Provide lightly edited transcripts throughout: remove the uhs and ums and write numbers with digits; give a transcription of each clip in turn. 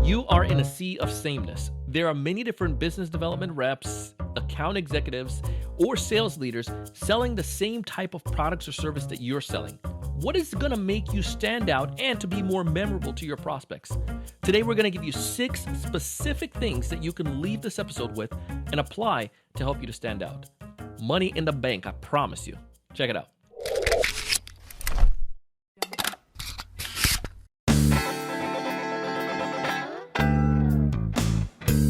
You are in a sea of sameness. There are many different business development reps, account executives, or sales leaders selling the same type of products or service that you're selling. What is going to make you stand out and to be more memorable to your prospects? Today, we're going to give you 6 specific things that you can leave this episode with and apply to help you to stand out. Money in the bank, I promise you. Check it out.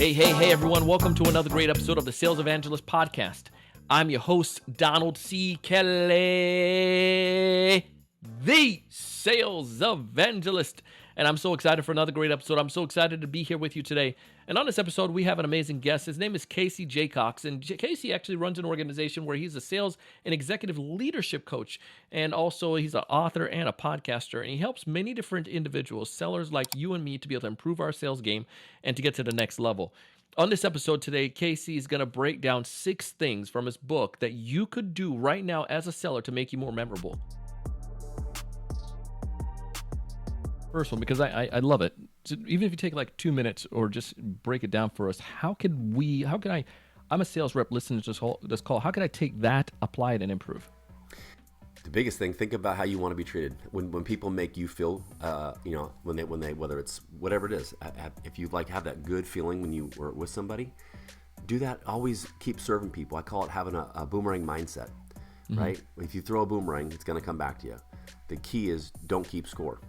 Hey, everyone. Welcome to another great episode of the Sales Evangelist Podcast. I'm your host, Donald C. Kelly, the Sales Evangelist. And I'm so excited for another great episode. I'm so excited to be here with you today. And on this episode, we have an amazing guest. His name is Casey Jacox. And Casey actually runs an organization where he's a sales and executive leadership coach. And also, he's an author and a podcaster. And he helps many different individuals, sellers like you and me, to be able to improve our sales game and to get to the next level. On this episode today, Casey is going to break down 6 things from his book that you could do right now as a seller to make you more memorable. First one, because I love it. So even if you take like 2 minutes or just break it down for us, I'm a sales rep listening to this call. How can I take that, apply it, and improve? The biggest thing, think about how you want to be treated. When people make you feel, when they, whether it's whatever it is, if you have that good feeling when you were with somebody, do that. Always keep serving people. I call it having a boomerang mindset, right? If you throw a boomerang, it's going to come back to you. The key is don't keep score.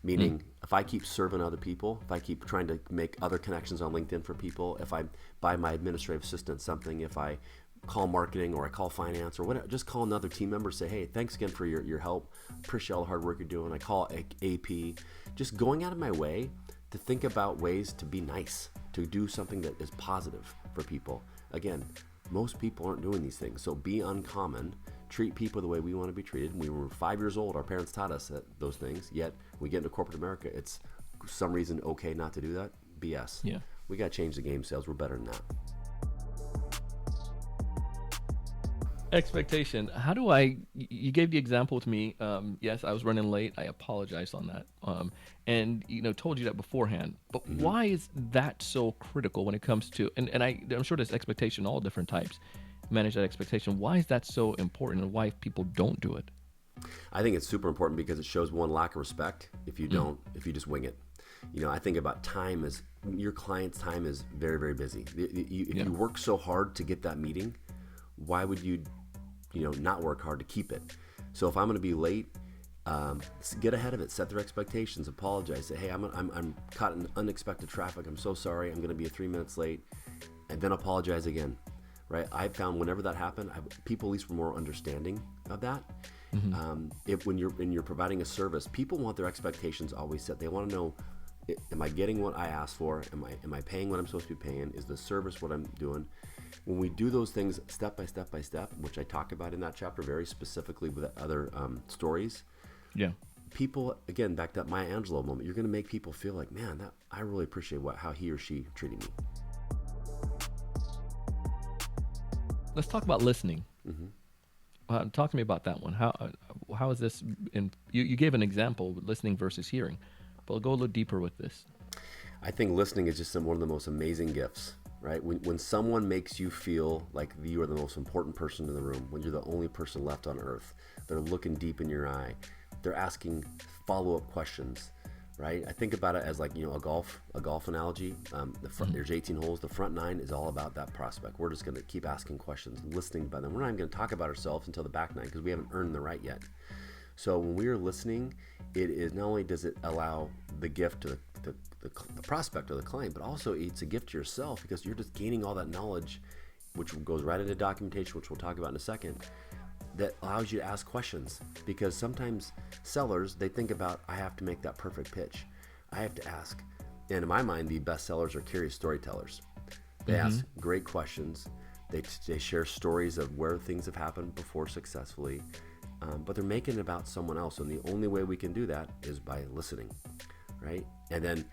Meaning, if I keep serving other people, if I keep trying to make other connections on LinkedIn for people, if I buy my administrative assistant something, if I call marketing or I call finance or whatever, just call another team member, say, hey, thanks again for your help. Appreciate all the hard work you're doing. I call AP. Just going out of my way to think about ways to be nice, to do something that is positive for people. Again, most people aren't doing these things. So be uncommon. Treat people the way we want to be treated. When we were 5 years old, our parents taught us those things. Yet, we get into corporate America, it's for some reason okay not to do that. BS. Yeah. We got to change the game, sales. We're better than that. Expectation. You gave the example to me. Yes, I was running late. I apologize on that. And told you that beforehand. But why is that so critical when it comes to, and I'm sure there's expectation, all different types. Manage that expectation. Why is that so important, and why people don't do it? I think it's super important because it shows one, lack of respect if you don't, if you just wing it. I think about time as your client's time is very, very busy. If you work so hard to get that meeting, why would you not work hard to keep it? So if I'm going to be late, get ahead of it, set their expectations, apologize, say, hey, I'm caught in unexpected traffic. I'm so sorry. I'm going to be 3 minutes late, and then apologize again. Right? I found whenever that happened, people at least were more understanding of that. When you're providing a service, people want their expectations always set. They want to know, am I getting what I asked for? Am I paying what I'm supposed to be paying? Is the service what I'm doing? When we do those things step by step by step, which I talk about in that chapter very specifically with other stories. Yeah. People, again, back to that Maya Angelou moment, you're going to make people feel like, man, I really appreciate how he or she treated me. Let's talk about listening. Talk to me about that one. How is this? You gave an example with listening versus hearing, but I'll go a little deeper with this. I think listening is just one of the most amazing gifts, right? When someone makes you feel like you are the most important person in the room, when you're the only person left on earth, they're looking deep in your eye, they're asking follow-up questions. Right? I think about it as a golf analogy. There's 18 holes. The front 9 is all about that prospect. We're just going to keep asking questions, listening by them. We're not even going to talk about ourselves until the back 9 because we haven't earned the right yet. So when we are listening, it is not only does it allow the gift to the prospect or the client, but also it's a gift to yourself because you're just gaining all that knowledge, which goes right into documentation, which we'll talk about in a second. That allows you to ask questions because sometimes sellers, they think about, I have to make that perfect pitch. I have to ask. And in my mind, the best sellers are curious storytellers. They ask great questions. They share stories of where things have happened before successfully, but they're making it about someone else. And the only way we can do that is by listening, right? And then,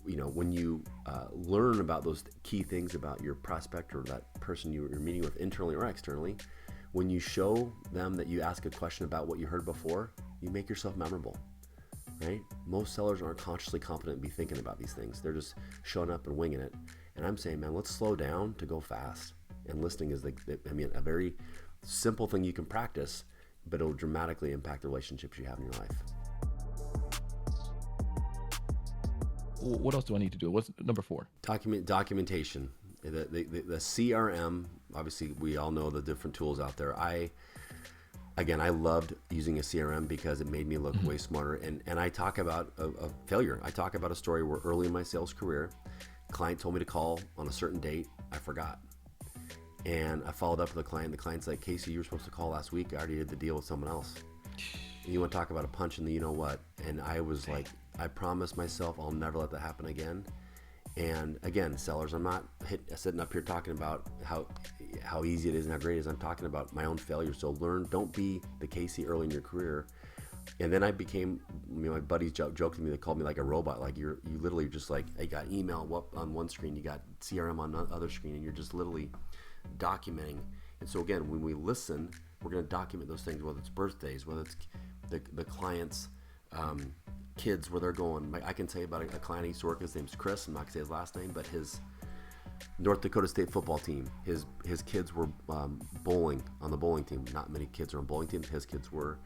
when you learn about those key things about your prospect or that person you're meeting with internally or externally, when you show them that you ask a question about what you heard before, you make yourself memorable. right? Most sellers aren't consciously competent to be thinking about these things. They're just showing up and winging it. And I'm saying, man, let's slow down to go fast. And listening is a very simple thing you can practice, but it'll dramatically impact the relationships you have in your life. What else do I need to do? What's number 4? Documentation. The CRM, obviously we all know the different tools out there. I loved using a CRM because it made me look way smarter. And I talk about a failure. I talk about a story where early in my sales career, client told me to call on a certain date. I forgot. And I followed up with the client. The client's like, Casey, you were supposed to call last week. I already did the deal with someone else. And you want to talk about a punch in the you know what? And I was like, I promised myself I'll never let that happen again. And again, sellers, I'm not sitting up here talking about how easy it is and how great it is. I'm talking about my own failures. So don't be the Casey early in your career. And then I became, my buddies joked to me, they called me like a robot. Like you literally just like, you got email on one screen, you got CRM on the other screen, and you're just literally documenting. And so again, when we listen, we're going to document those things, whether it's birthdays, whether it's the client's kids, where they're going. I can tell you about a client I used to work with. His name's Chris. I'm not going to say his last name, but his North Dakota State football team, his kids were bowling on the bowling team. Not many kids are on bowling teams. His kids were.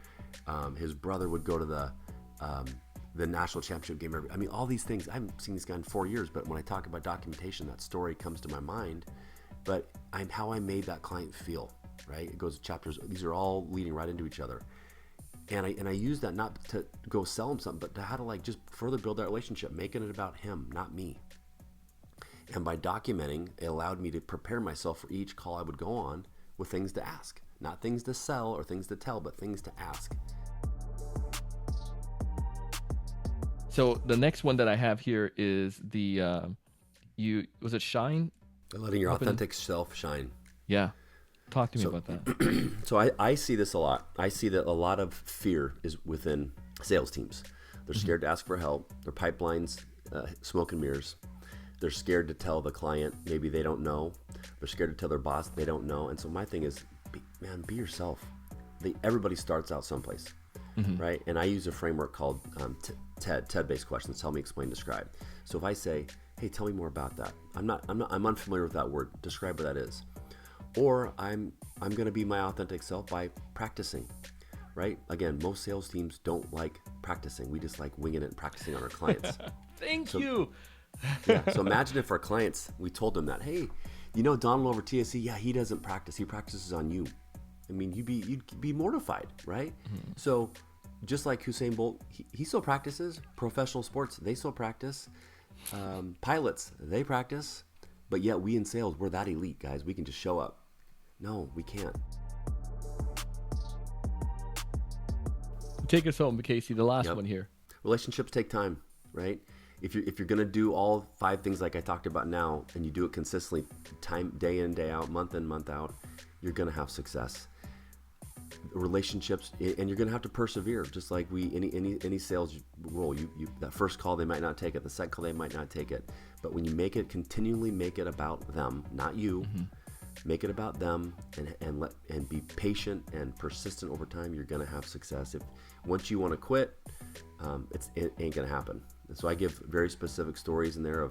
His brother would go to the national championship game. I mean, all these things. I haven't seen this guy in 4 years, but when I talk about documentation, that story comes to my mind. But how I made that client feel, right? It goes chapters. These are all leading right into each other. And I use that not to go sell him something, but to how to like just further build that relationship, making it about him, not me. And by documenting, it allowed me to prepare myself for each call I would go on with things to ask. Not things to sell or things to tell, but things to ask. So the next one that I have here is was it Shine? Letting your authentic self shine. Yeah. Talk to me about that. So I see this a lot. I see that a lot of fear is within sales teams. They're scared to ask for help. Their pipelines, smoke and mirrors. They're scared to tell the client maybe they don't know. They're scared to tell their boss they don't know. And so my thing is, be yourself. Everybody starts out someplace, right? And I use a framework called TED-based questions. Tell me, explain, describe. So if I say, hey, tell me more about that. I'm unfamiliar with that word. Describe what that is. Or I'm going to be my authentic self by practicing, right? Again, most sales teams don't like practicing. We just like winging it and practicing on our clients. Thank you. Yeah. So imagine if our clients, we told them that, hey, Donald over TSC, yeah, he doesn't practice. He practices on you. I mean, you'd be mortified, right? So just like Usain Bolt, he still practices. Professional sports, they still practice. Pilots, they practice. But yet we in sales, we're that elite, guys. We can just show up. No, we can't. Take us home, Casey, the last one here. Relationships take time, right? If you're going to do all 5 things like I talked about now, and you do it consistently, time, day in, day out, month in, month out, you're going to have success. Relationships, and you're going to have to persevere, just like any sales role. You that first call they might not take it, the second call they might not take it, but when you continually make it about them, not you, make it about them, and be patient and persistent over time, you're going to have success. If once you want to quit, it ain't going to happen. And so I give very specific stories in there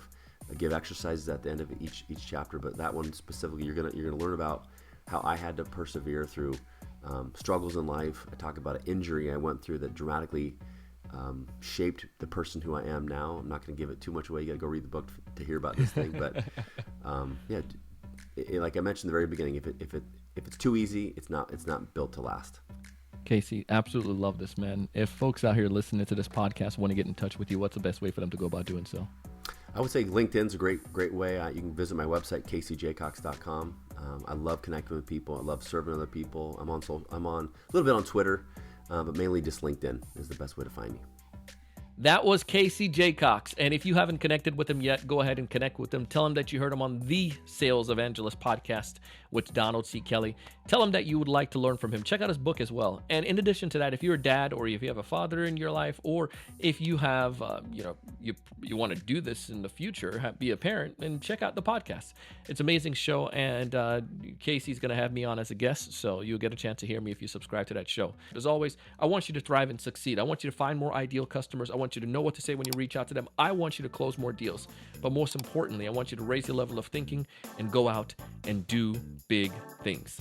I give exercises at the end of each chapter, but that one specifically, you're gonna learn about how I had to persevere through struggles in life. I talk about an injury I went through that dramatically shaped the person who I am now. I'm not going to give it too much away. You got to go read the book to hear about this thing. But like I mentioned in the very beginning, if it's too easy, it's not built to last. Casey, absolutely love this, man. If folks out here listening to this podcast want to get in touch with you, what's the best way for them to go about doing so? I would say LinkedIn's a great way. You can visit my website, CaseyJaycox.com. I love connecting with people. I love serving other people. I'm on a little bit on Twitter, but mainly just LinkedIn is the best way to find me. That was Casey Jaycox. And if you haven't connected with him yet, go ahead and connect with him. Tell him that you heard him on the Sales Evangelist podcast. with Donald C. Kelly. Tell him that you would like to learn from him. Check out his book as well. And in addition to that, if you're a dad or if you have a father in your life, or if you have, you want to do this in the future, be a parent, and check out the podcast. It's an amazing show, and Casey's going to have me on as a guest, so you'll get a chance to hear me if you subscribe to that show. As always, I want you to thrive and succeed. I want you to find more ideal customers. I want you to know what to say when you reach out to them. I want you to close more deals. But most importantly, I want you to raise your level of thinking and go out and do big things.